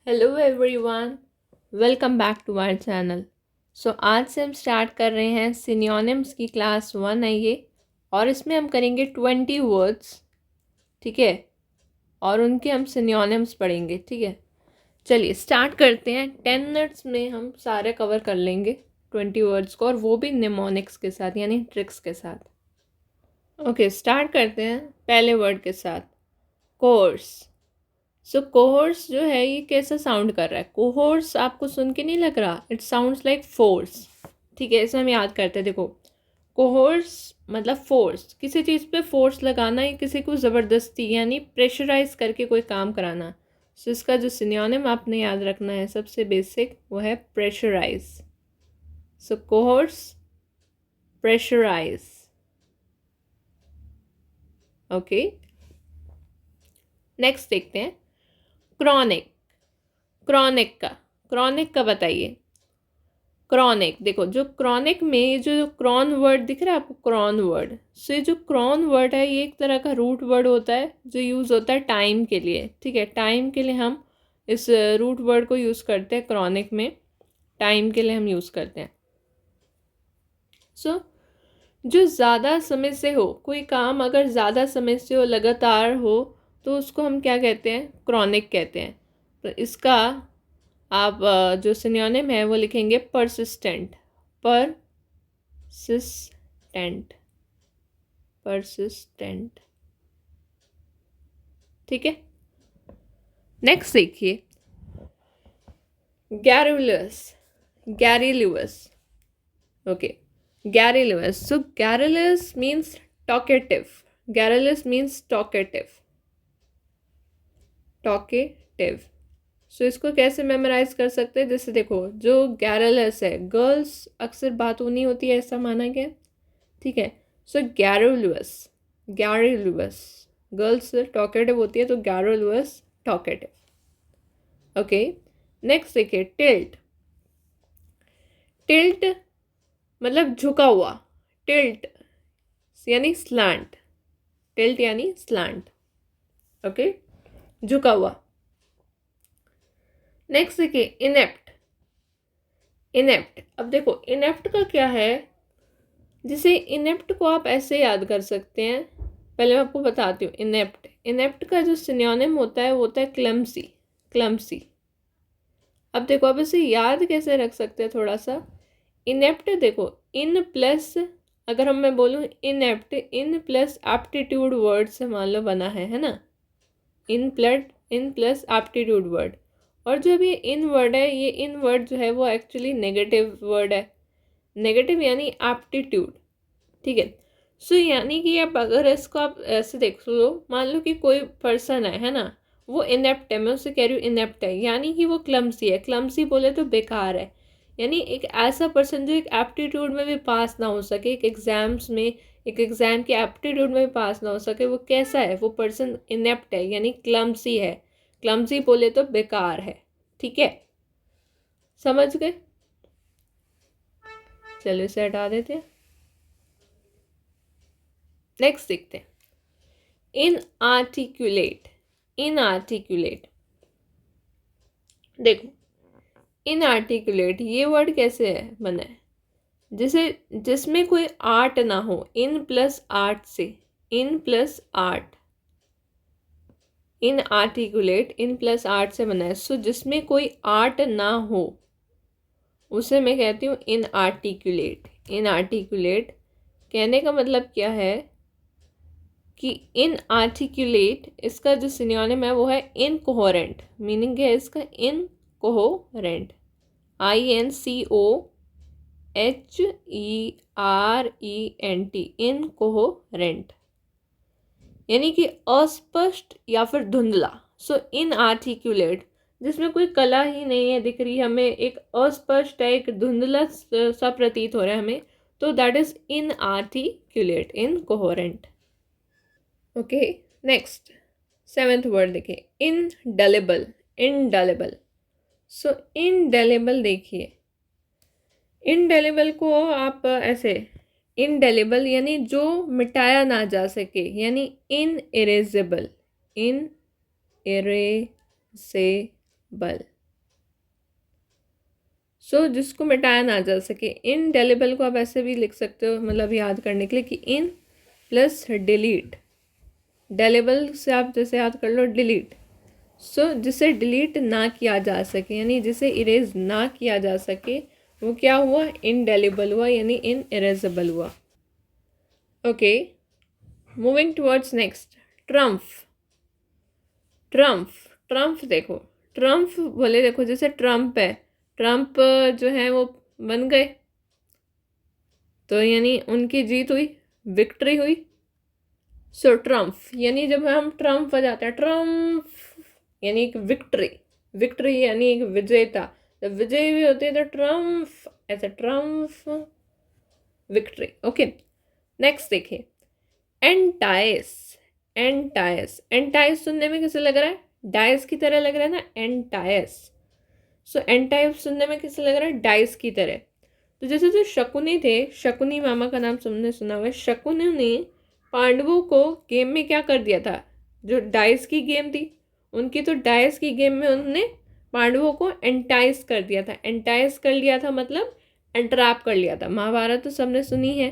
Hello everyone, welcome back to our channel. आज से हम स्टार्ट कर रहे हैं सिनोनिम्स की क्लास 1 है ये। और इसमें हम करेंगे 20 वर्ड्स, ठीक है। और उनके हम सिनोनिम्स पढ़ेंगे, ठीक है। चलिए स्टार्ट करते हैं। 10 मिनट्स में हम सारे कवर कर लेंगे 20 वर्ड्स को, और वो भी निमोनिक्स के साथ यानी ट्रिक्स के साथ। ओके, स्टार्ट करते हैं पहले वर्ड के साथ, कोर्स। कोहोर्स जो है ये कैसा साउंड कर रहा है? कोहोर्स आपको सुन के नहीं लग रहा? इट साउंड्स लाइक फोर्स, ठीक है। इसे हम याद करते हैं। देखो, कोहोर्स मतलब फोर्स, किसी चीज़ पे फोर्स लगाना या किसी को ज़बरदस्ती यानी प्रेशराइज करके कोई काम कराना। इसका जो सिनोनिम आपने याद रखना है सबसे बेसिक, वो है प्रेशराइज। कोहोर्स, प्रेशराइज। ओके, नेक्स्ट देखते हैं क्रॉनिक। क्रॉनिक का बताइए। क्रॉनिक, देखो जो क्रॉनिक में जो क्रॉन वर्ड दिख रहा है आपको, क्रॉन वर्ड। ये जो क्रॉन वर्ड है ये एक तरह का रूट वर्ड होता है जो यूज़ होता है टाइम के लिए, ठीक है। टाइम के लिए हम इस रूट वर्ड को यूज़ करते हैं क्रॉनिक में, टाइम के लिए हम यूज़ करते हैं। जो ज़्यादा समय से हो, कोई काम अगर ज़्यादा समय से हो, लगातार हो, तो उसको हम क्या कहते हैं? क्रॉनिक कहते हैं। तो इसका आप जो सिनोनिम है वो लिखेंगे परसिस्टेंट। परसिस्टेंट, ठीक है। नेक्स्ट देखिए garrulous. Okay, garrulous. Garrulous means talkative. इसको कैसे मेमोराइज कर सकते हैं? जैसे देखो, जो गैरुलस है, गर्ल्स अक्सर बातूनी होती है ऐसा माना गया, ठीक है। गैरुलस गर्ल्स टॉकेटिव होती है, तो गैरुलस टॉकेटिव। ओके, नेक्स्ट देखिए टिल्ट मतलब झुका हुआ। टिल्ट यानी स्लैंट। ओके, झुका हुआ। नेक्स्ट देखिए इनेप्ट। अब देखो इनेप्ट का क्या है? जिसे इनेप्ट को आप ऐसे याद कर सकते हैं। पहले मैं आपको बताती हूँ। इनेप्ट का जो सिनोनिम होता है वो होता है क्लमसी। अब देखो, अब इसे याद कैसे रख सकते हैं थोड़ा सा। इनेप्ट देखो, इन प्लस, अगर मैं बोलूँ inept, in plus aptitude word से मान लो बना है ना। इन प्लस एप्टीट्यूड वर्ड। और जो भी इन वर्ड है, ये इन वर्ड जो है वो एक्चुअली नेगेटिव वर्ड है। नेगेटिव यानी एप्टीट्यूड, ठीक है। यानी कि आप अगर इसको आप ऐसे देख लो, मान लो कि कोई पर्सन है ना, वो इनेप्ट है, मैं उससे कह रही हूँ इनेप्ट है, यानी कि वो क्लमसी है। क्लमसी बोले तो बेकार है, यानी एक ऐसा पर्सन जो एक एप्टीट्यूड में भी पास ना हो सके, एक एग्ज़ाम के एप्टीट्यूड में भी पास ना हो सके, वो कैसा है? वो पर्सन इनेप्ट है यानी क्लमसी है। क्लमसी बोले तो बेकार है, ठीक है। समझ गए? चलो इसे हटा देते हैं। नेक्स्ट देखते हैं इनआर्टिकुलेट। देखो, इनआर्टिकुलेट ये वर्ड कैसे है बना है? जिसमें कोई आर्ट ना हो, इन प्लस आर्ट से बना है। जिसमें कोई आर्ट ना हो उसे मैं कहती हूँ इनआर्टिकुलेट। कहने का मतलब क्या है कि इनआर्टिकुलेट, इसका जो सिनोनिम है वो है इनकोहेरेंट। मीनिंग है इसका इनकोहेरेंट, INCOHERENT, इनकोहेरेंट यानी कि अस्पष्ट या फिर धुंधला। इनआर्टिकुलेट जिसमें कोई कला ही नहीं है दिख रही हमें, एक अस्पष्ट है, एक धुंधला सा प्रतीत हो रहा है हमें, तो that is inarticulate, incoherent. Okay, next 7th word देखिए इनडेलिबल। इनडेलिबल देखिए, इनडेलिबल को आप ऐसे, इनडेलिबल यानी जो मिटाया ना जा सके, यानी इनइरेजेबल। सो जिसको मिटाया ना जा सके। इनडेलिबल को आप ऐसे भी लिख सकते हो, मतलब याद करने के लिए कि इन प्लस डिलीट। डेलेबल से आप जैसे याद कर लो डिलीट। सो जिसे डिलीट ना किया जा सके, यानी जिसे इरेज ना किया जा सके, वो क्या हुआ? इनडेलिबल हुआ, यानी इन इरेजेबल हुआ। Okay, moving towards next, triumph. Triumph, triumph देखो, ट्रम्फ बोले, देखो जैसे ट्रम्प है, ट्रम्प जो है वो बन गए, तो यानी उनकी जीत हुई, विक्ट्री हुई। सो ट्रम्फ, यानी जब हम ट्रम्प बजाते हैं, ट्रम्फ यानी एक विक्ट्री, विक्ट्री यानी एक विजेता, जब विजय भी होते हैं तो ट्रम्फ, ऐसे ट्रम्फ, विक्ट्री। ओके, नेक्स्ट देखिए, एंटाइस। एंटाइस, एंटाइस सुनने में कैसे लग रहा है? डाइस की तरह लग रहा है ना, एंटाइस। सो एंटाइस सुनने में कैसे लग रहा है? डाइस की तरह। तो जैसे जो शकुनी थे, शकुनी मामा का नाम तुमने सुना हुआ है, शकुनी ने पांडवों को गेम में क्या कर दिया था? जो डाइस की गेम थी उनकी, तो डाइस की गेम में उन्होंने पांडवों को एंटाइस कर दिया था। एंटाइस कर लिया था मतलब एंट्रैप कर लिया था। महाभारत तो सबने सुनी है।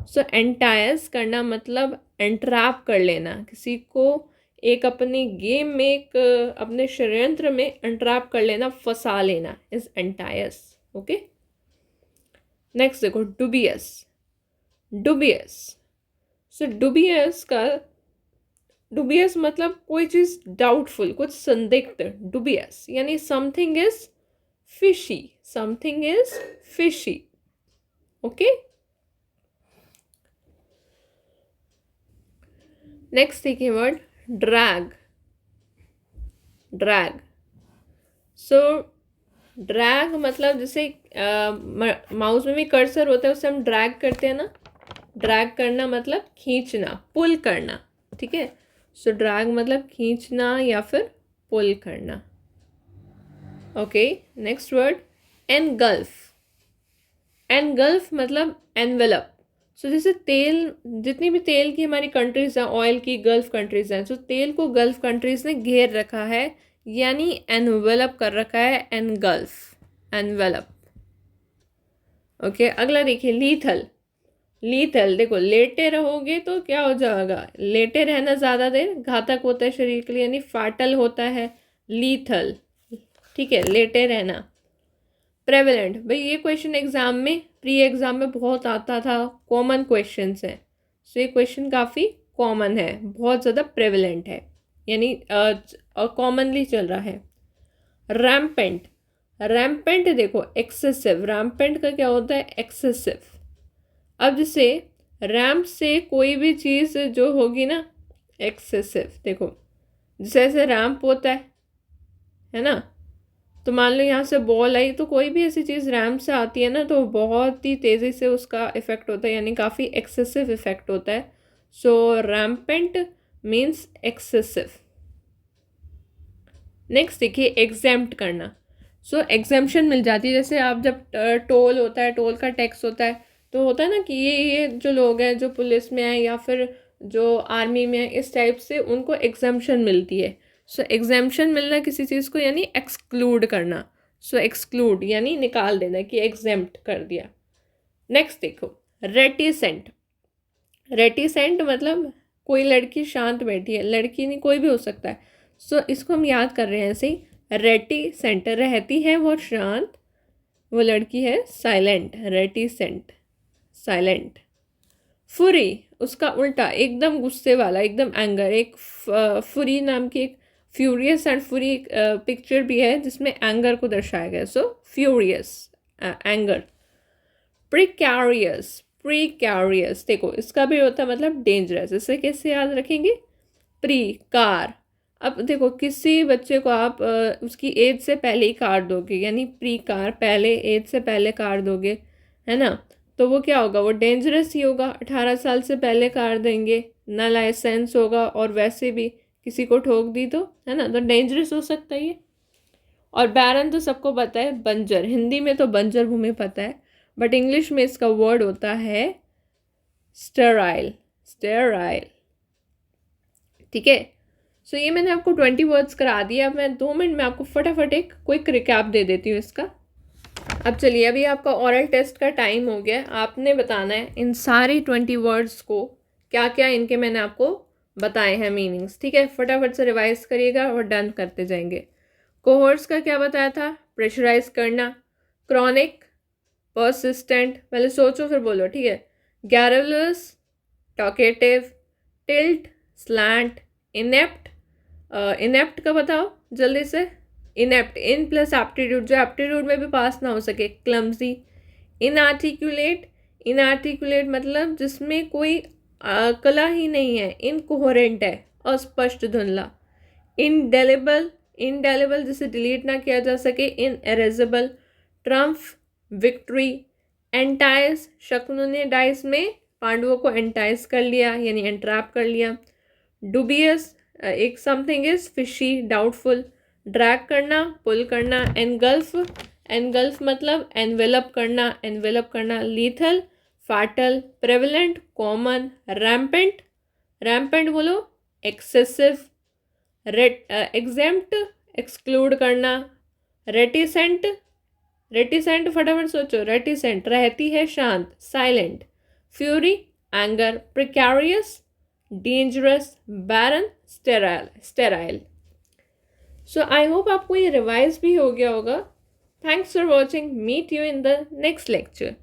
सो एंटाइस करना मतलब एंट्रैप कर लेना, किसी को एक अपनी गेम में, एक अपने षड्यंत्र में एंट्रैप कर लेना, फंसा लेना, इज एंटाइस। ओके, नेक्स्ट देखो, डुबियस। डुबियस, सो डुबियस का, डुबियस मतलब कोई चीज डाउटफुल, कुछ संदिग्ध। डुबियस यानी something is fishy, something is fishy. Okay, next देखिए वर्ड, ड्रैग। ड्रैग, सो ड्रैग मतलब जैसे माउस में भी कर्सर होता है, उससे हम ड्रैग करते हैं ना। ड्रैग करना मतलब खींचना, पुल करना, ठीक है। सो ड्रैग मतलब खींचना या फिर पुल करना। Okay, next word, engulf. Engulf मतलब एनवेलप। सो जैसे तेल, जितनी भी तेल की हमारी कंट्रीज हैं, ऑयल की गल्फ कंट्रीज हैं, सो तेल को गल्फ कंट्रीज ने घेर रखा है, यानी एनवेलप कर रखा है, एनगल्फ, एनवेलप। ओके, अगला देखिए, लीथल। लीथल देखो, लेटे रहोगे तो क्या हो जाएगा? लेटे रहना ज़्यादा देर घातक होता है शरीर के लिए, यानी फाटल होता है, लीथल, ठीक है, लेटे रहना। प्रेवलेंट, भाई ये क्वेश्चन एग्जाम में, प्री एग्जाम में बहुत आता था, कॉमन क्वेश्चन है। सो ये क्वेश्चन काफ़ी कॉमन है, बहुत ज़्यादा प्रेवलेंट है, यानी कॉमनली चल रहा है। रैम्पेंट, रैम्पेंट देखो एक्सेसिव, रैम्पेंट का क्या होता है? एक्सेसिव। अब जैसे रैम्प से कोई भी चीज़ जो होगी ना, एक्सेसिव, देखो जैसे ऐसे रैम्प होता है ना, तो मान लो यहाँ से बॉल आई, तो कोई भी ऐसी चीज़ रैम्प से आती है ना, तो बहुत ही तेज़ी से उसका इफ़ेक्ट होता है, यानी काफ़ी एक्सेसिव इफ़ेक्ट होता है। सो रैम्पेंट मीन्स एक्सेसिव। नेक्स्ट देखिए, एग्जेम्प्ट करना। सो एग्जेम्पशन मिल जाती है, जैसे आप जब टोल होता है, टोल का टैक्स होता है, तो होता है ना कि ये जो लोग हैं जो पुलिस में हैं या फिर जो आर्मी में हैं, इस टाइप से उनको एग्जेम्पशन मिलती है। सो एग्जेम्पशन मिलना किसी चीज़ को, यानी एक्सक्लूड करना। सो एक्सक्लूड यानी निकाल देना, कि एग्जेम्प्ट कर दिया। नेक्स्ट देखो, रेटिसेंट। रेटिसेंट मतलब कोई लड़की शांत बैठी है, लड़की नहीं, कोई भी हो सकता है। सो इसको हम याद कर रहे हैं ऐसे ही, रेटिसेंट, रहती है वो शांत, वो लड़की है साइलेंट, रेटिसेंट, साइलेंट। फुरी, उसका उल्टा, एकदम गुस्से वाला, एकदम एंगर। एक फुरी नाम की एक फ्यूरियस एंड फुरी पिक्चर भी है जिसमें एंगर को दर्शाया गया। सो फ्यूरियस, एंगर। प्रिकैरियस, प्रिकैरियस देखो इसका भी होता है मतलब डेंजरस। इसे कैसे याद रखेंगे? Pre, car. अब देखो किसी बच्चे को आप उसकी एज से पहले ही कार दोगे, यानी प्री कार, पहले एज से पहले कार दोगे, है ना, तो वो क्या होगा? वो डेंजरस ही होगा। 18 साल से पहले कार देंगे, ना लाइसेंस होगा, और वैसे भी किसी को ठोक दी तो, है ना, तो डेंजरस हो सकता है ये। और बैरन तो सबको पता है, बंजर, हिंदी में तो बंजर भूमि पता है, बट इंग्लिश में इसका वर्ड होता है स्टेराइल, स्टेराइल, ठीक है। सो ये मैंने आपको 20 वर्ड्स करा दिया। अब मैं 2 मिनट में आपको फटाफट एक क्विक रिकैप दे देती हूँ इसका। अब चलिए, अभी आपका ओरल टेस्ट का टाइम हो गया। आपने बताना है इन सारे 20 वर्ड्स को क्या क्या इनके मैंने आपको बताए हैं मीनिंग्स। ठीक है, फटाफट से रिवाइज करिएगा और डन करते जाएंगे। कोहोर्ट्स का क्या बताया था? प्रेशराइज करना। क्रॉनिक, परसिस्टेंट, पहले सोचो फिर बोलो, ठीक है। Garrulous, talkative, tilt, slant, inept. Inept का बताओ जल्दी से। इनेप्ट, इन प्लस एप्टीट्यूड, जो एप्टीट्यूड में भी पास ना हो सके। क्लमसी। इनआर्टिकुलेट, इनआर्टिकुलेट मतलब जिसमें कोई कला ही नहीं है, इनकोहेरेंट है, अस्पष्ट धुंधला। इंडेलिबल, इंडेलिबल जिसे डिलीट ना किया जा सके। Inerasable. Triumph, victory. Entice, Shakuni ने डाइस में पांडवों को एंटाइस कर लिया यानी एंट्रैप कर लिया। डुबियस, एक something is fishy, doubtful. Drag करना, पुल करना। एनगल्फ, एनगल्फ मतलब एनवेलप करना, एनवेलप करना। Lethal, fatal. Prevalent, common. Rampant, rampant बोलो, एक्सेसिव। एग्जेम्प्ट, एक्सक्लूड करना। रेटिसेंट, रेटिसेंट फटाफट सोचो, रेटिसेंट रहती है शांत, silent. Fury, anger. Precarious, dangerous. Barren, sterile, sterile. So I hope आपको ये रिवाइज भी हो गया होगा। Thanks for watching, meet you in the next lecture.